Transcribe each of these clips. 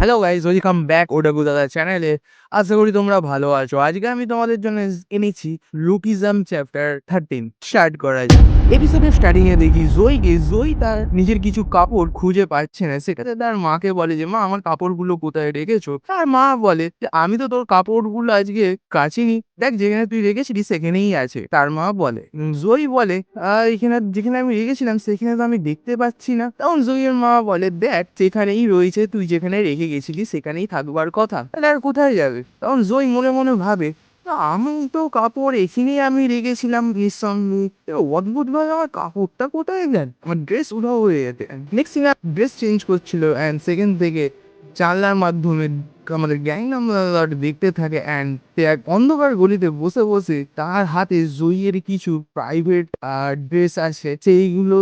Hello guys, welcome back ওটাকু দাদা চ্যানেলে। আশা করি তোমরা ভালো আছো। আজকে আমি তোমাদের জন্য এনেছি লুকিজম চ্যাপ্টার 13 স্টার্ট করা যাক। এপিসোডের স্টার্টিং এ দেখি জয়ী তার নিজের কিছু কাপড় খুঁজে পাচ্ছে না। সেটাতে তার মাকে বলে যে মা, আমার কাপড়গুলো কোথায় রেখেছো? তার মা বলে যে আমি তো তোর কাপড়গুলো আজকে কাচিনি, দেখ যেখানে তুই রেখেছিলি সেখানেই আছে। তার মা বলে জয়ী বলে এখানে যেখানে আমি রেখেছিলাম সেখানে তো আমি দেখতে পাচ্ছি না। তখন জয়ীর মা বলে দেখ যেখানেই রয়েছে, তুই যেখানে রেখে গেছিলি সেখানেই থাকবার কথা, তাহলে আর কোথায় যাবে? তখন জয়ী মনে মনে ভাবে না, আমি তো কাপড় এখানেই আমি রেখেছিলাম এর সঙ্গে। অদ্ভুত ভাবে আমার কাপড়টা কোথায় গেল, আমার ড্রেস উধাও হয়ে যেতে। নেক্সট সিন ড্রেস চেঞ্জ করছিল অ্যান্ড সেকেন্ড থেকে জানলার মাধ্যমে আমাদের গ্যাংনাম দেখতে থাকে অ্যান্ড সে এক অন্ধকার গলিতে বসে বসে তার হাতে জইয়ের কিছু প্রাইভেট ড্রেস আছে, সেইগুলো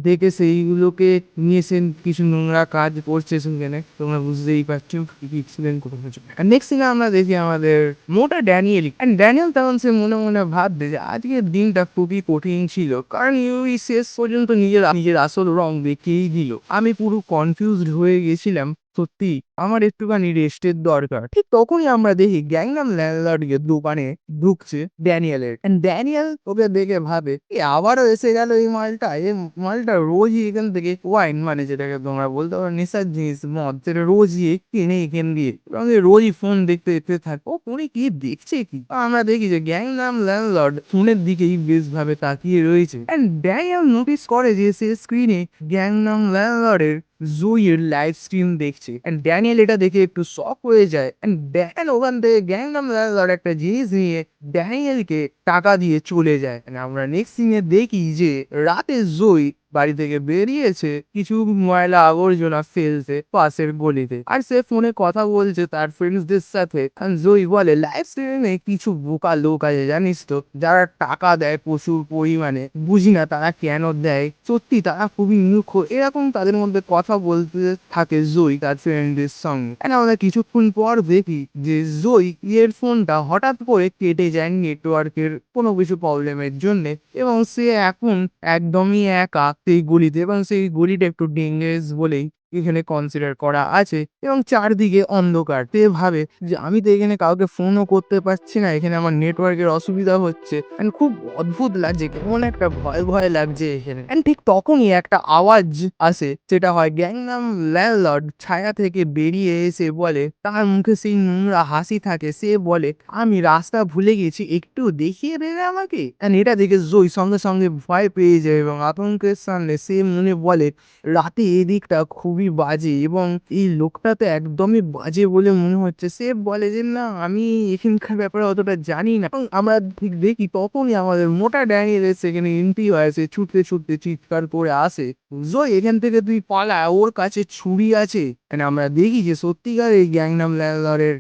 দেখে সেইগুলোকে নিয়ে সে কিছু নোংরা কাজ করছে সেখানে। তোমরা বুঝতেই পারছো কি এক্সিডেন্ট করে ফেলছো। নেক্সট সিনে আমরা দেখি আমাদের মোটা ড্যানিয়েল অ্যান্ড ড্যানিয়েল তখন সে মনে মনে ভাববে যে আজকের দিনটা খুবই কঠিন ছিল, কারণ ইউই শেষ পর্যন্ত নিজের আসল রং দেখিয়েই দিল। আমি পুরো কনফিউজড হয়ে গেছিলাম। সত্যি আমার একটুখানি রেস্টের দরকার। ঠিক তখনই আমরা দেখি গ্যাংনাম ল্যান্ডলর্ডকে দোকানে ঢুকছে ড্যানিয়েলের। And ড্যানিয়েল ওকে দেখে ভাবে আবারও এসে গেল এই মালটা। এই মালটা রোজই এখান থেকে ওয়াইন, মানে যেটাকে তোমরা বলতে পারো নেশার জিনিস, মদ, সেটা রোজই কিনে এখান দিয়ে এবং এ রোজই ফোন দেখতে দেখতে থাকে। ও ফোনে কি দেখছে কি? আমরা দেখি যে গ্যাংনাম ল্যান্ডলর্ড ফোনের দিকেই বেশ ভাবে তাকিয়ে রয়েছে। And ড্যানিয়েল নোটিস করে যে সে স্ক্রিনে গ্যাংনাম ল্যান্ডলর্ডের জুইয়ের লাইভ স্ট্রিম দেখছে। এন্ড ড্যানিয়েল এটা দেখে একটু শক হয়ে যায়। এন্ড ড্যান ওখান থেকে গ্যাংনাম ল্যান্ডলর্ড একটা জিনিস নিয়ে ড্যানিয়েলকে টাকা দিয়ে চলে যায়। And আমরা নেক্সট সিনে দেখি যে রাতে জুই বাড়ি থেকে বেরিয়েছে কিছু ময়লা আবর্জনা ফেলতে পাশের গলিতে, আর সে ফোনে কথা বলছে তার ফ্রেন্ডসদের সাথে। And জুই বলে লাইভ স্ট্রিমে কিছু বোকা লোক আছে জানিস তো, যারা টাকা দেয় প্রচুর পরিমাণে, বুঝি না তারা কেন দেয়, সত্যি তারা খুবই মূর্খ। এরকম তাদের মধ্যে কথা বলতে থাকে জয়ী তার ফ্রেন্ডের সঙ্গে। And আমরা কিছুক্ষণ পর দেখি যে জয়ী ইয়ারফোনটা হঠাৎ করে কেটে যায় নেটওয়ার্কের কোনো কিছু প্রবলেমের জন্য, এবং সে এখন একদমই একা সেই গলিতে, এবং সেই গলিটা একটু ডেঞ্জারাস বলেই এখানে কনসিডার করা আছে, এবং চারদিকে অন্ধকার। সে ভাবে যে আমি তো এখানে কাউকে ফোনও করতে পারছি না, এখানে আমার নেটওয়ার্কের অসুবিধা হচ্ছে and খুব অদ্ভুত লাগছে, কেমন একটা ভয় ভয় লাগছে এখানে। And ঠিক তখনই একটা আওয়াজ আসে, যেটা হয় গ্যাংনাম ল্যান্ডলর্ড ছায়া থেকে বেরিয়ে এসে বলে, তার মুখে সেই নোংরা হাসি থাকে। সে বলে আমি রাস্তা ভুলে গেছি, একটু দেখিয়ে দেবে আমাকে? And এটা দেখে জয় সঙ্গে সঙ্গে ভয় পেয়ে যায় এবং আতঙ্কের সামনে সে মনে বলে রাতে এদিকটা খুবই বাজে এবং এই লোকটা তো একদমই বাজে বলে মনে হচ্ছে। সে বলে যে না, আমি এখানকার ব্যাপারে অতটা জানি না। এবং আমরা ঠিক দেখি তখনই আমাদের মোটা ড্যানিয়েল সেখানে এন্ট্রি হয়েছে, ছুটতে ছুটতে চিৎকার করে আসে, জয় এখান থেকে তুই পালা, ওর কাছে ছুরি আছে। And আমরা দেখি যে সত্যিকার এই গ্যাংনাম ল্যান্ডলর্ডের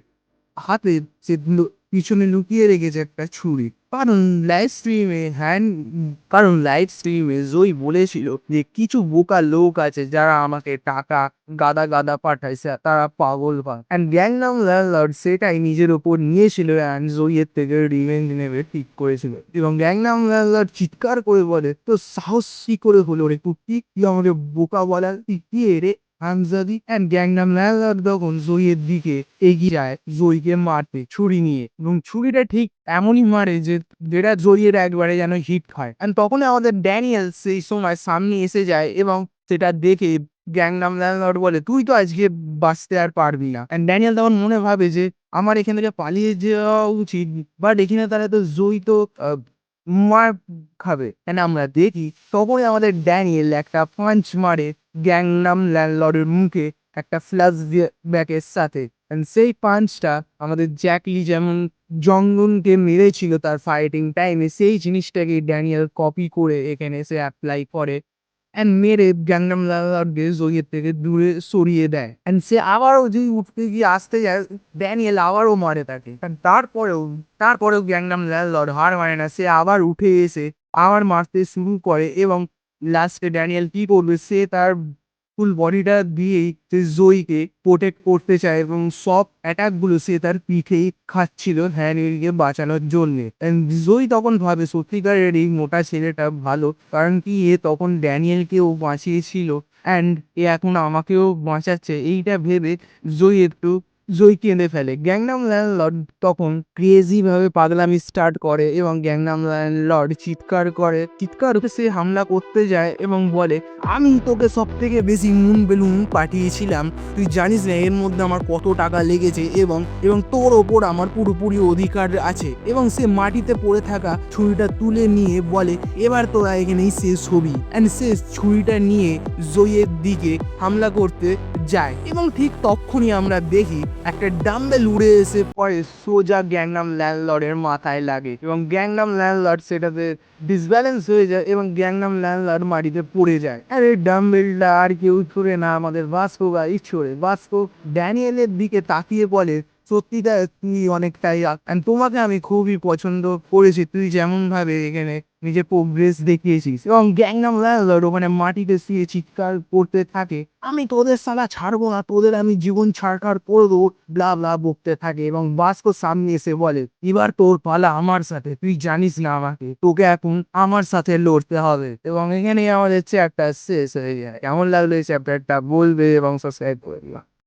হাতে সে পিছনে লুকিয়ে রেখেছে একটা ছুরি। কারণ লাইভ স্ট্রিমে জয় বলেছিল যে কিছু বোকা লোক আছে যারা আমাকে টাকা গাদা গাদা পাঠায়, তারা পাগল পায়। অ্যান্ড গ্যাংনাম ল্যান্ডলর্ড সেটাই নিজের ওপর নিয়েছিল অ্যান্ড জয়ের থেকে রিভেঞ্জ নেবে ঠিক করেছিল। এবং গ্যাংনাম ল্যান্ডলর্ড চিৎকার করে বলে তো সাহস কি করে হলো রে কুকি, তুই আমাকে বোকা বলার, তুই কি রে হামজাদি? অ্যান্ড গ্যাংনাম ল্যান্ডলর্ড তখন জয়ের দিকে এগিয়ে যায় জয়কে মারতে ছুরি নিয়ে, এবং ছুরিটা ঠিক এমনই মারে যে যেটা জয়ের একবারে যেন হিট হয়। অ্যান্ড তখন আমাদের ড্যানিয়েল সেই সময় সামনে এসে যায় এবং সেটা দেখে গ্যাংনাম ল্যান্ডলর্ড বলে তুই তো আজকে বাঁচতে আর পারবি না। অ্যান্ড ড্যানিয়েল তখন মনে ভাবে যে আমার এখান থেকে পালিয়ে যাওয়া উচিত, বাট এখানে তারা তো জয় তো মার খাবে। অ্যান্ড আমরা দেখি তখনই আমাদের ড্যানিয়েল একটা পাঞ্চ মারে গ্যাংনাম ল্যান্ডলর্ডের মুখে একটা ফ্ল্যাশ ব্যাকের সাথে। And সেই পাঞ্চটা আমাদের জ্যাকলি যেমন জঙ্গনকে মেরেছিল তার ফাইটিং টাইমে, সেই জিনিসটাকে ড্যানিয়েল কপি করে এখানে এসে অ্যাপ্লাই করে অ্যান্ড মেরে গ্যাংনাম ল্যান্ডলর্ডকে জয়ের থেকে দূরে সরিয়ে দেয়। অ্যান্ড সে আবারও যদি উঠতে গিয়ে আসতে যায়, ড্যানিয়েল আবারও মারে তাকে। And তারপরেও গ্যাংনাম ল্যান্ডলর্ড হার মানে না, সে আবার উঠে এসে আবার মারতে শুরু করে, এবং লাস্টে ড্যানিয়েল কি করবে, সে তার ফুল বডিটা দিয়েই সে জয়কে প্রোটেক্ট করতে চায় এবং সব অ্যাটাক গুলো সে তার পিঠেই খাচ্ছিল হ্যারিকে বাঁচানোর জন্যে। জয় তখন ভাবে সত্যিকারের এই মোটা ছেলেটা ভালো, কারণ কি এ তখন ড্যানিয়েলকেও বাঁচিয়েছিল অ্যান্ড এ এখন আমাকেও বাঁচাচ্ছে এইটা ভেবে জয় কেঁদে ফেলে। গ্যাংনাম ল্যান্ডলর্ড তখন ক্রেজিভাবে পাগলামি স্টার্ট করে এবং গ্যাংনাম ল্যান্ডলর্ড চিৎকার করে সে হামলা করতে যায় এবং বলে, আমি তোকে সব থেকে বেশি মুন বেলুন পাঠিয়েছিলাম, তুই জানিস না এর মধ্যে আমার কত টাকা লেগেছে এবং এবং তোর ওপর আমার পুরোপুরি অধিকার আছে। এবং সে মাটিতে পড়ে থাকা ছুরিটা তুলে নিয়ে বলে, এবার তোরা এখানেই শেষ হবি। অ্যান্ড সে ছুরিটা নিয়ে জয়ের দিকে হামলা করতে যায় এবং ঠিক তখনই আমরা দেখি একটা ডাম্বেল উড়ে এসে পরে সোজা গ্যাংনাম ল্যান্ডলর্ডের মাথায় লাগে এবং গ্যাংনাম ল্যান্ডলর্ড সেটাতে ডিসব্যালেন্স হয়ে যায় এবং গ্যাংনাম ল্যান্ডলর্ড মাটিতে পড়ে যায়। আর এই ডাম্বেলটা আর কেউ ছুড়ে না, আমাদের বাস্কো গাই ছড়ে। বাস্কো ড্যানিয়েলের দিকে তাকিয়ে বলে, সত্যিটা তুই অনেকটাই and তোমাকে আমি খুবই পছন্দ করেছি, তুই যেমন ভাবে এখানে নিজের প্রোগ্রেস দেখিয়েছিস। এবং গ্যাংনাম ল্যান্ডলর্ড ওখানে মাটিতে শুয়ে চিৎকার করতে থাকে, আমি তোদের সালা ছাড়বো না, তোদের আমি জীবন ছাড়কার করে দেবো, ব্লা ব্লা বকতে থাকে। এবং বাস্কো সামনে এসে বলে, এবার তোর পালা আমার সাথে, তুই জানিস না আমাকে, তোকে এখন আমার সাথে লড়তে হবে। এবং এখানে আমাদের চ্যাপ্টার শেষ হয়ে যায়। কেমন লাগলো এই চ্যাপ্টারটা বলবে এবং সাবস্ক্রাইব করে দিবা।